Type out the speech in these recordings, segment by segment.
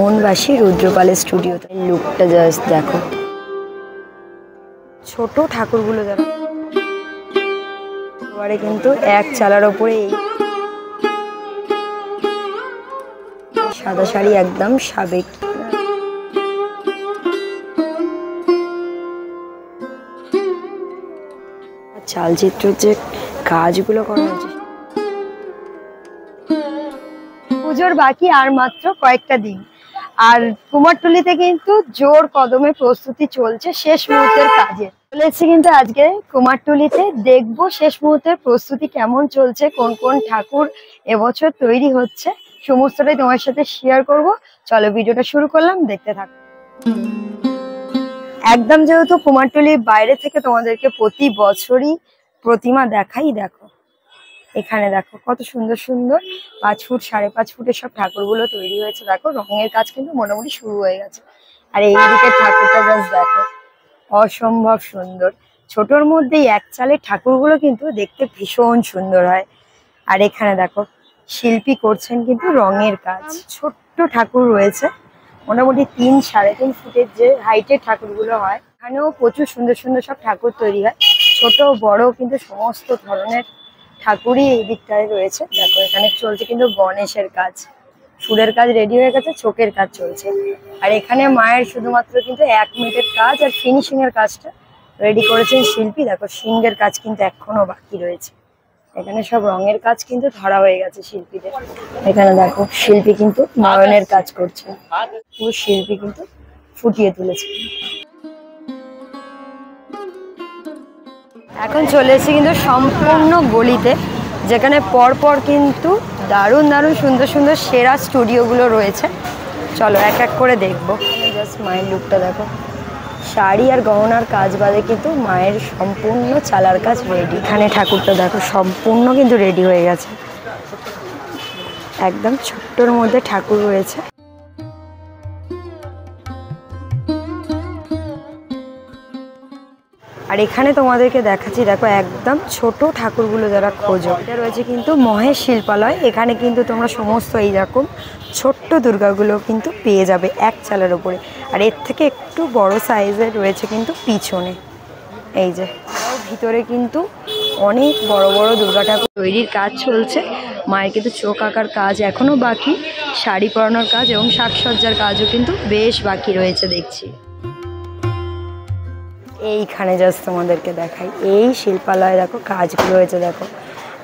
মোহনবাসী রুদ্রপালের স্টুডিওতে লুকটা জাস্ট দেখো। ছোট ঠাকুরগুলো দেখো, এবারে কিন্তু এক চালার ওপরে এই সাদা শাড়ি একদম সাবেক। চালচিত্রের যে কাজগুলো করা হয়েছে, পুজোর বাকি আর মাত্র কয়েকটা দিন, আর কুমারটুলিতে কিন্তু জোর কদমে প্রস্তুতি চলছে শেষ মুহূর্তের কাজে। চলেছি কিন্তু আজকে কুমারটুলিতে, দেখবো শেষ মুহূর্তের প্রস্তুতি কেমন চলছে, কোন কোন ঠাকুর এবছর তৈরি হচ্ছে, সমস্তটাই তোমার সাথে শেয়ার করব। চলো ভিডিওটা শুরু করলাম, দেখতে থাকো। একদম যেহেতু কুমারটুলির বাইরে থেকে তোমাদেরকে প্রতি বছরই প্রতিমা দেখাই, দেখো এখানে দেখো কত সুন্দর সুন্দর 5 ফুট 5.5 ফুটের সব ঠাকুরগুলো তৈরি হয়েছে। দেখো রঙের কাজ কিন্তু মোটামুটি শুরু হয়ে গেছে। আর এই দিকের ঠাকুরটা জাস্ট দেখো, অসম্ভব সুন্দর। ছোটর মধ্যেই এক চালের ঠাকুরগুলো কিন্তু দেখতে ভীষণ সুন্দর হয়। আর এখানে দেখো শিল্পী করছেন কিন্তু রঙের কাজ। ছোট্ট ঠাকুর রয়েছে, মোটামুটি 3-3.5 ফুটের যে হাইটের ঠাকুরগুলো হয়। এখানেও প্রচুর সুন্দর সুন্দর সব ঠাকুর তৈরি হয়, ছোট বড় কিন্তু সমস্ত ধরনের ঠাকুরই এই দিকটায় রয়েছে। দেখো এখানে চলছে কিন্তু গণেশের কাজ, ফুলের কাজ রেডি হয়ে গেছে, চোখের কাজ চলছে। আর এখানে মায়ের শুধুমাত্র কিন্তু 1 মিনিটের কাজ আর ফিনিশিং এর কাজটা রেডি করেছেন শিল্পী। দেখো সিংহের কাজ কিন্তু এখনো বাকি রয়েছে। এখানে সব রঙের কাজ কিন্তু ধরা হয়ে গেছে শিল্পীদের। এখানে দেখো শিল্পী কিন্তু নয়নের কাজ করছে, পুরো শিল্পী কিন্তু ফুটিয়ে তুলেছে। এখন চলে এসেছি কিন্তু সম্পূর্ণ গলিতে, যেখানে পরপর কিন্তু দারুণ দারুণ সুন্দর সুন্দর সেরা স্টুডিওগুলো রয়েছে। চলো এক এক করে দেখবো। জাস্ট মায়ের লুকটা দেখো, শাড়ি আর গহনার কাজ বাদে কিন্তু মায়ের সম্পূর্ণ চালার কাজ রেডি। এখানে ঠাকুরটা দেখো সম্পূর্ণ কিন্তু রেডি হয়ে গেছে, একদম ছোট্টর মধ্যে ঠাকুর রয়েছে। আর এখানে তোমাদেরকে দেখাচ্ছি, দেখো একদম ছোট ঠাকুরগুলো যারা খোঁজো, এটা রয়েছে কিন্তু মহেশ শিল্পালয়। এখানে কিন্তু তোমরা সমস্ত এইরকম ছোট্ট দুর্গাগুলো কিন্তু পেয়ে যাবে এক চালের ওপরে। আর এর থেকে একটু বড় সাইজের রয়েছে কিন্তু পিছনে, এই যে ভিতরে কিন্তু অনেক বড় বড় দুর্গা ঠাকুর তৈরির কাজ চলছে। মায়ের কিন্তু চোখ আঁকার কাজ এখনো বাকি, শাড়ি পরানোর কাজ এবং সাজসজ্জার কাজও কিন্তু বেশ বাকি রয়েছে দেখছি। এইখানে জাস্ট তোমাদেরকে দেখাই, এই শিল্পালয়ে দেখো কাজগুলো হয়েছে। দেখো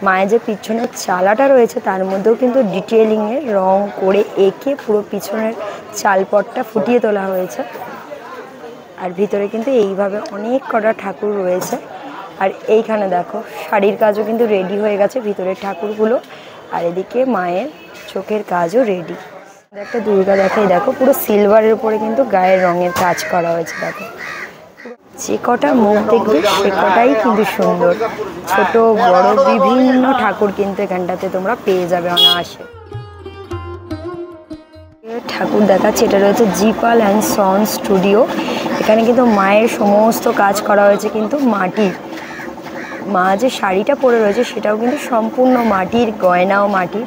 মায়ের যে পিছনের চালাটা রয়েছে তার মধ্যেও কিন্তু ডিটেলিংয়ে রং করে এঁকে পুরো পিছনের চালপটটা ফুটিয়ে তোলা হয়েছে। আর ভিতরে কিন্তু এইভাবে অনেক কটা ঠাকুর রয়েছে। আর এইখানে দেখো শাড়ির কাজও কিন্তু রেডি হয়ে গেছে ভিতরের ঠাকুরগুলো। আর এদিকে মায়ের চোখের কাজও রেডি। একটা দুর্গা দেখাই, দেখো পুরো সিলভারের উপরে কিন্তু গায়ের রঙের কাজ করা হয়েছে। দেখো যে কটা মুখ দেখবে সে কটাই কিন্তু সুন্দর। ছোট বড় বিভিন্ন ঠাকুর কিন্তু এখানটাতে তোমরা পেয়ে যাবে অনায়াসে। ঠাকুর দেখাচ্ছে, এটা রয়েছে জিপাল অ্যান্ড সন স্টুডিও। এখানে কিন্তু মায়ের সমস্ত কাজ করা হয়েছে কিন্তু মাটির। মা যে শাড়িটা পরে রয়েছে সেটাও কিন্তু সম্পূর্ণ মাটির, গয়নাও মাটির,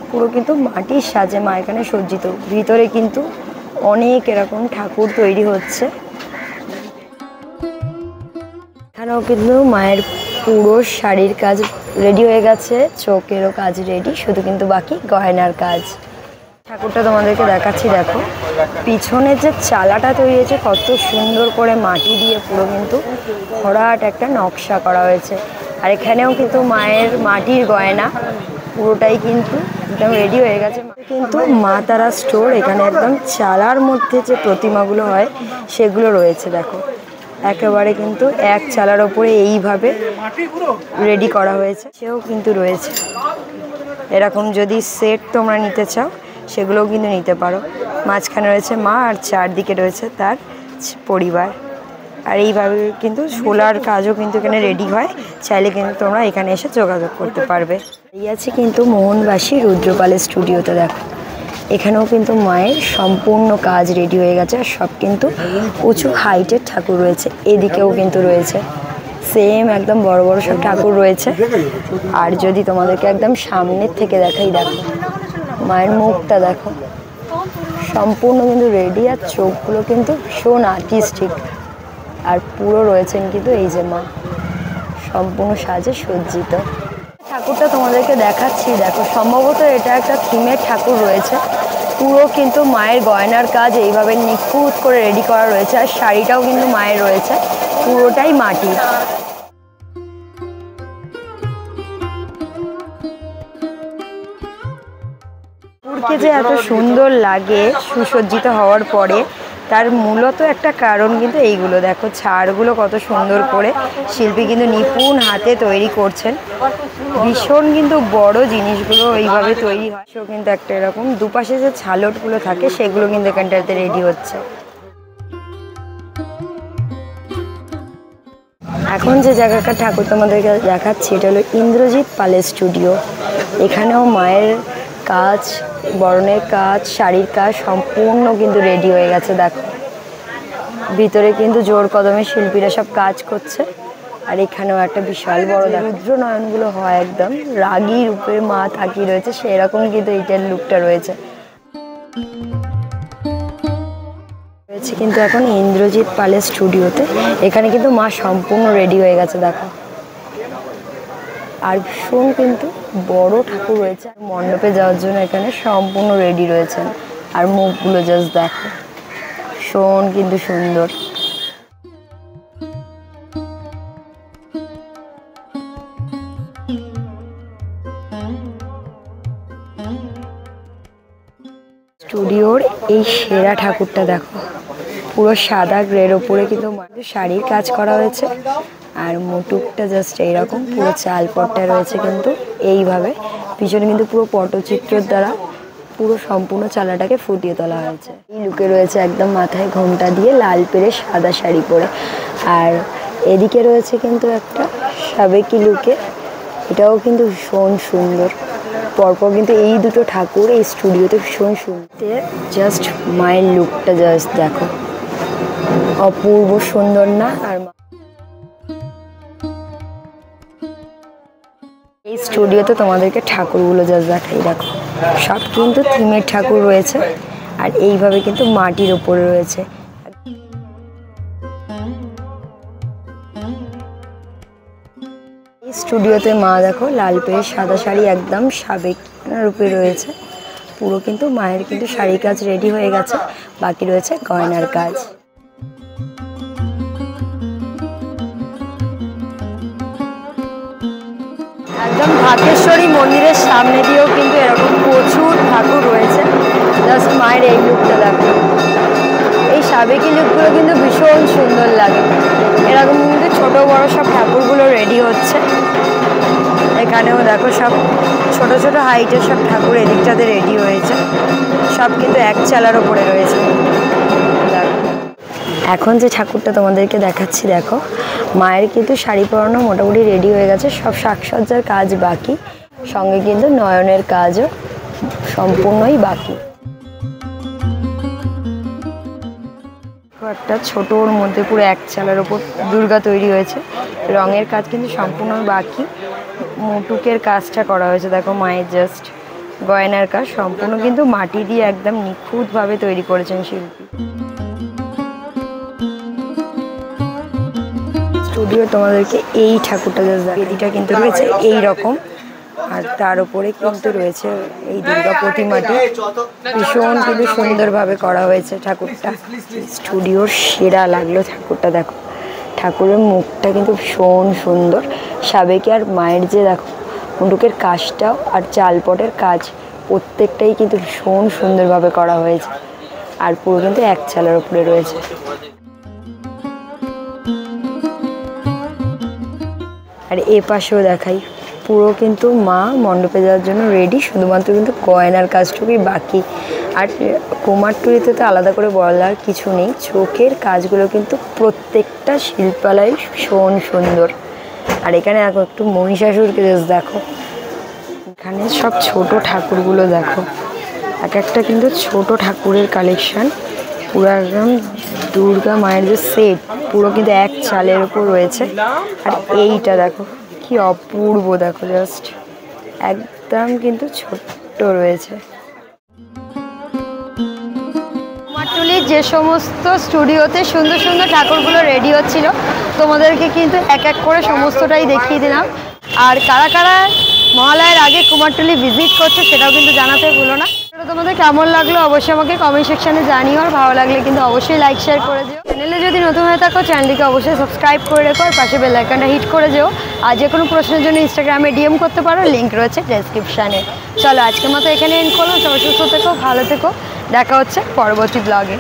পুরো কিন্তু মাটির সাজে মা এখানে সজ্জিত। ভিতরে কিন্তু অনেক এরকম ঠাকুর তৈরি হচ্ছে। এখানেও কিন্তু মায়ের পুরো শাড়ির কাজ রেডি হয়ে গেছে, চোখেরও কাজ রেডি, শুধু কিন্তু বাকি গয়নার কাজ। ঠাকুরটা তোমাদেরকে দেখাচ্ছি, দেখো পিছনে যে চালাটা তৈরি হয়েছে কত সুন্দর করে মাটি দিয়ে পুরো কিন্তু ভরাট একটা নকশা করা হয়েছে। আর এখানেও কিন্তু মায়ের মাটির গয়না পুরোটাই কিন্তু একদম রেডি হয়ে গেছে। কিন্তু মা তারা স্টোর, এখানে একদম চালার মধ্যে যে প্রতিমাগুলো হয় সেগুলো রয়েছে। দেখো একেবারে কিন্তু এক চালার ওপরে এইভাবে রেডি করা হয়েছে, সেও কিন্তু রয়েছে। এরকম যদি সেট তোমরা নিতে চাও সেগুলোও কিন্তু নিতে পারো। মাঝখানে রয়েছে মা আর চারদিকে রয়েছে তার পরিবার। আর এইভাবে কিন্তু সোলার কাজও কিন্তু এখানে রেডি হয়, চাইলে কিন্তু তোমরা এখানে এসে যোগাযোগ করতে পারবে। এই আছে কিন্তু মোহনবাসী রুদ্রপালের স্টুডিওতে। দেখো এখানেও কিন্তু মায়ের সম্পূর্ণ কাজ রেডি হয়ে গেছে, আর সব কিন্তু উঁচু হাইটের ঠাকুর রয়েছে। এদিকেও কিন্তু রয়েছে সেম একদম বড় বড় সব ঠাকুর রয়েছে। আর যদি তোমাদেরকে একদম সামনের থেকে দেখাই, দেখো মায়ের মুখটা দেখো, সম্পূর্ণ কিন্তু রেডি, আর চোখগুলো কিন্তু ভীষণ আর্টিস্টিক। আর পুরো রয়েছেন কিন্তু এই যে মা, সম্পূর্ণ সাজে সজ্জিত। ঠাকুরটা তোমাদেরকে দেখাচ্ছি, দেখো সম্ভবত এটা একটা থিমের ঠাকুর রয়েছে। পুরো কিন্তু মায়ের গয়নার কাজ এইভাবে নিখুঁত করে রেডি করা রয়েছে, আর শাড়িটাও কিন্তু মায়ের রয়েছে, পুরোটাই মাটির। ঠাকুরকে যে এত সুন্দর লাগে সুসজ্জিত হওয়ার পরে, তার মূলত একটা কারণ কিন্তু এইগুলো দেখো, ছাড়গুলো কত সুন্দর করে শিল্পী কিন্তু নিপুণ হাতে তৈরি করছেন। ভীষণ কিন্তু বড় জিনিসগুলো এইভাবে তৈরি হয়। সেও কিন্তু একটা এরকম দুপাশে যে ঝালটগুলো থাকে সেগুলো কিন্তু এখানটাতে রেডি হচ্ছে। এখন যে জায়গাটা ঠাকুর তোমাদেরকে দেখাচ্ছি এটা হলো ইন্দ্রজিৎ প্যালেস স্টুডিও। এখানেও মায়ের কাজ, বরণের কাজ, শাড়ির কাজ সম্পূর্ণ কিন্তু রেডি হয়ে গেছে। দেখো ভিতরে কিন্তু জোর কদমে শিল্পীরা সব কাজ করছে। আর এখানেও একটা বিশাল বড় রুদ্র নয়নগুলো হয় একদম রাগী রূপে মা তাকিয়ে রয়েছে, সেরকম কিন্তু এইটার লুকটা রয়েছে। কিন্তু এখন ইন্দ্রজিৎ প্যালেস স্টুডিওতে এখানে কিন্তু মা সম্পূর্ণ রেডি হয়ে গেছে। দেখো আর ভীষণ কিন্তু বড় ঠাকুর রয়েছে, মণ্ডপে যাওয়ার জন্য এখানে সম্পূর্ণ রেডি রয়েছেন। আর মুখগুলো জাস্ট দেখো, ভীষণ কিন্তু সুন্দর। স্টুডিওর এই সেরা ঠাকুরটা দেখো, পুরো সাদা গ্রের ওপরে কিন্তু শাড়ির কাজ করা হয়েছে। আর মুটুকটা জাস্ট এইরকম পুরো চালপটটা রয়েছে কিন্তু এইভাবে, পিছনে কিন্তু পুরো পটচিত্রের দ্বারা পুরো সম্পূর্ণ চালাটাকে ফুটিয়ে তোলা হয়েছে। এই লুকে রয়েছে একদম মাথায় ঘোমটা দিয়ে লাল পেরে সাদা শাড়ি পরে। আর এদিকে রয়েছে কিন্তু একটা সাবেকি লুকে, এটাও কিন্তু ভীষণ সুন্দর। পরপর কিন্তু এই দুটো ঠাকুর এই স্টুডিওতে ভীষণ সুন্দর। জাস্ট মায়ের লুকটা জাস্ট দেখো, অপূর্ব সুন্দর না? আর এই স্টুডিওতে তোমাদেরকে ঠাকুরগুলো জাস্ট দেখাই, দেখো সব কিন্তু থিমের ঠাকুর রয়েছে। আর এইভাবে কিন্তু মাটির ওপরে রয়েছে। এই স্টুডিওতে মা দেখো লাল পেয়ে সাদা শাড়ি একদম সাবেক রূপে রয়েছে। পুরো কিন্তু মায়ের কিন্তু শাড়ির কাজ রেডি হয়ে গেছে, বাকি রয়েছে গয়নার কাজ। একদম ঢাকেশ্বরী মন্দিরের সামনে দিয়েও কিন্তু এরকম প্রচুর ঠাকুর রয়েছে। জাস্ট মায়ের এই লুকটা দেখো, এই সাবেকি লুকগুলো কিন্তু ভীষণ সুন্দর লাগে। এরকম কিন্তু ছোট বড় সব ঠাকুরগুলো রেডি হচ্ছে। এখানেও দেখো সব ছোট ছোট হাইটের সব ঠাকুর এদিকটাতে রেডি হয়েছে, সব কিন্তু এক চালার ওপরে রয়েছে। এখন যে ঠাকুরটা তোমাদেরকে দেখাচ্ছি দেখো, মায়ের কিন্তু শাড়ি পরানো মোটামুটি রেডি হয়ে গেছে, সব সাজসজ্জার কাজ বাকি, সঙ্গে কিন্তু নয়নের কাজও সম্পূর্ণই বাকি। একটা ছোটোর মধ্যে পুরো এক চালার ওপর দুর্গা তৈরি হয়েছে, রঙের কাজ কিন্তু সম্পূর্ণ বাকি। মুটুকের কাজটা করা হয়েছে দেখো, মায়ের জাস্ট গয়নার কাজ সম্পূর্ণ কিন্তু মাটি দিয়ে একদম নিখুঁতভাবে তৈরি করেছেন শিল্পী। স্টুডিও তোমাদেরকে এই ঠাকুরটা জাস্ট বেদিটা কিন্তু রয়েছে এই রকম, আর তার উপরে কিন্তু রয়েছে এই দুর্গা প্রতিমাটি। ভীষণ কিন্তু সুন্দরভাবে করা হয়েছে ঠাকুরটা। স্টুডিওর সেরা লাগলো ঠাকুরটা দেখো, ঠাকুরের মুখটা কিন্তু ভীষণ সুন্দর সাবেকি। আর মায়ের যে দেখো মুন্ডুকের কাজটাও আর চালপটের কাজ প্রত্যেকটাই কিন্তু ভীষণ সুন্দরভাবে করা হয়েছে। আর পুরো কিন্তু এক চালের উপরে রয়েছে। আর এ পাশেও দেখাই, পুরো কিন্তু মা মণ্ডপে যাওয়ার জন্য রেডি, শুধুমাত্র কিন্তু গয়নার কাজটুকুই বাকি। আর কুমারটুলিতে তো আলাদা করে বলার কিছু নেই, চোখের কাজগুলো কিন্তু প্রত্যেকটা শিল্পালয় ভীষণ সুন্দর। আর এখানে দেখো একটু মহিষাসুরকে দেখো, এখানে সব ছোট ঠাকুরগুলো দেখো, এক একটা কিন্তু ছোট ঠাকুরের কালেকশন। পুরো একদম দুর্গা মায়ের যে সেট পুরো কিন্তু এক চালের উপর রয়েছে। আর এইটা দেখো কি অপূর্ব, দেখো জাস্ট একদম কিন্তু ছোট্ট রয়েছে। কুমারটুলির যে সমস্ত স্টুডিওতে সুন্দর সুন্দর ঠাকুরগুলো রেডি হচ্ছিল তোমাদেরকে কিন্তু এক এক করে সমস্তটাই দেখিয়ে দিলাম। আর কারা কারা মহালয়ের আগে কুমারটুলি ভিজিট করছে সেটাও কিন্তু জানাতে ভুলো না। তোমাদের কেমন লাগলো অবশ্যই আমাকে কমেন্ট সেকশনে জানিও, আর ভালো লাগলে কিন্তু অবশ্যই লাইক শেয়ার করে দিও। চ্যানেলে যদি নতুন হয়ে থাকো চ্যানেলটিকে অবশ্যই সাবস্ক্রাইব করে রেখো, আর পাশে বেল আইকনটা হিট করে যেও। আর যে কোনো প্রশ্নের জন্য ইনস্টাগ্রামে ডিএম করতে পারো, লিঙ্ক রয়েছে ডেসক্রিপশানে। চলো আজকের মতো এখানে এন্ড করলাম। সবাই সুস্থ থেকো, ভালো থেকো, দেখা হচ্ছে পরবর্তী ব্লগে।